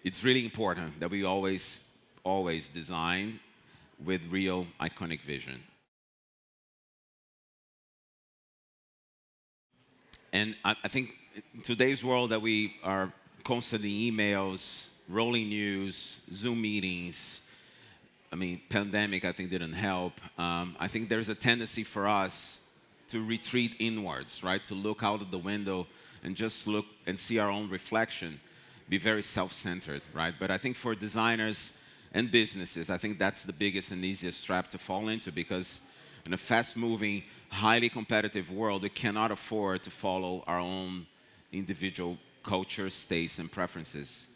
It's really important that we always design with real iconic vision. And I think in today's world that we are constantly emails, rolling news, Zoom meetings, I mean, pandemic I think didn't help. I think there's a tendency for us to retreat inwards, right? To look out of the window and just look and see our own reflection, be very self-centered, right? But I think for designers and businesses, I think that's the biggest and easiest trap to fall into because in a fast-moving, highly competitive world, we cannot afford to follow our own individual cultures, tastes, and preferences.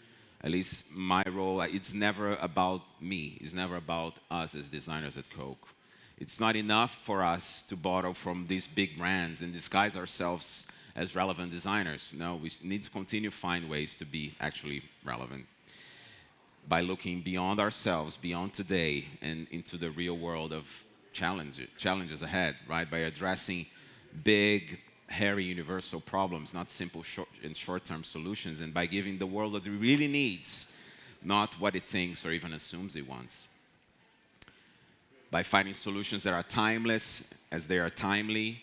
At least my role, it's never about me. It's never about us as designers at Coke. It's not enough for us to borrow from these big brands and disguise ourselves as relevant designers. No, we need to continue to find ways to be actually relevant by looking beyond ourselves, beyond today, and into the real world of challenges ahead, right? By addressing big, hairy, universal problems, not simple short-term solutions, and by giving the world what it really needs, not what it thinks or even assumes it wants. By finding solutions that are timeless as they are timely,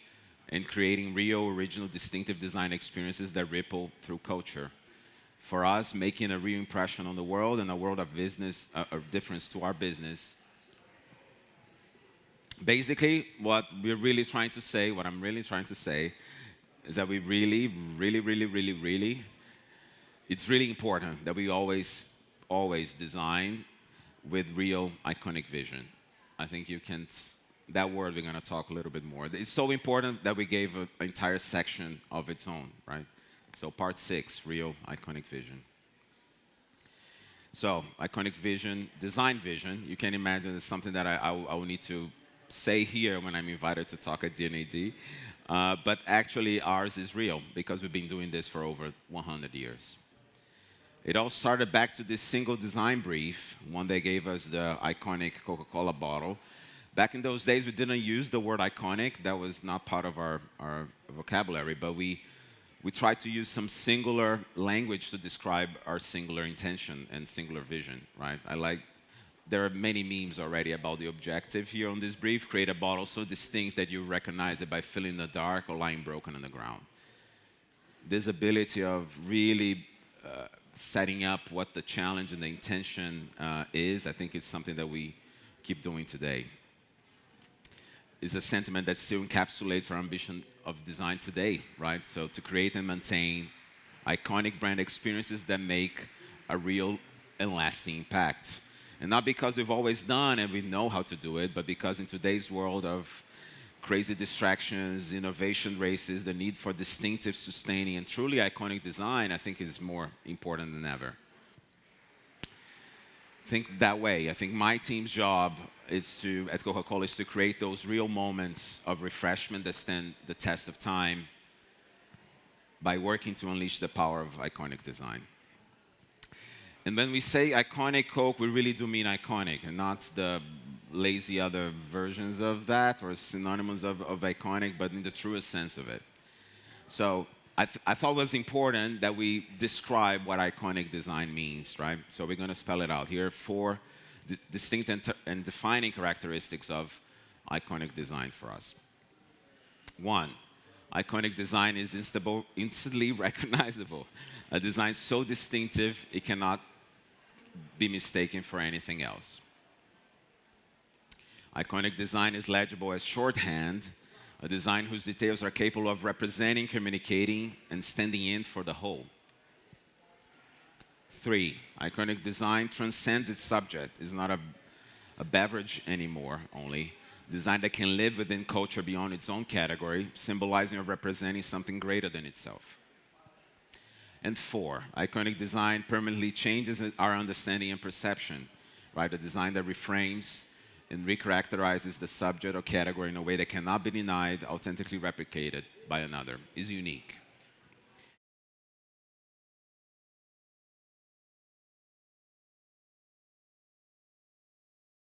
and creating real, original, distinctive design experiences that ripple through culture. For us, making a real impression on the world and a world of business, of difference to our business. Basically, what I'm really trying to say is that we really, it's really important that we always design with real iconic vision. I think that word we're going to talk a little bit more. It's so important that we gave an entire section of its own, right? So part 6, real iconic vision. So iconic vision, design vision, you can imagine it's something that I will need to say here when I'm invited to talk at D&AD. But actually ours is real because we've been doing this for over 100 years. It all started back to this single design brief, one they gave us the iconic Coca-Cola bottle. Back in those days, we didn't use the word iconic. That was not part of our vocabulary, but we tried to use some singular language to describe our singular intention and singular vision, right? There are many memes already about the objective here on this brief. Create a bottle so distinct that you recognize it by filling the dark or lying broken on the ground. This ability of really setting up what the challenge and the intention is, I think is something that we keep doing today. Is a sentiment that still encapsulates our ambition of design today, right? So to create and maintain iconic brand experiences that make a real and lasting impact. And not because we've always done and we know how to do it, but because in today's world of crazy distractions, innovation races, the need for distinctive, sustaining, and truly iconic design, I think is more important than ever. Think that way. I think my team's job at Coca-Cola is to create those real moments of refreshment that stand the test of time by working to unleash the power of iconic design. And when we say iconic Coke, we really do mean iconic and not the lazy other versions of that or synonymous of iconic, but in the truest sense of it. So I thought it was important that we describe what iconic design means, right? So we're going to spell it out. Here are 4 distinct and defining characteristics of iconic design for us. 1, iconic design is instantly recognizable. A design so distinctive it cannot be mistaken for anything else. Iconic design is legible as shorthand, a design whose details are capable of representing, communicating, and standing in for the whole. 3, iconic design transcends its subject. It's not a beverage anymore only. Design that can live within culture beyond its own category, symbolizing or representing something greater than itself. And 4, iconic design permanently changes our understanding and perception, right? A design that reframes and recharacterizes the subject or category in a way that cannot be denied, authentically replicated by another, is unique.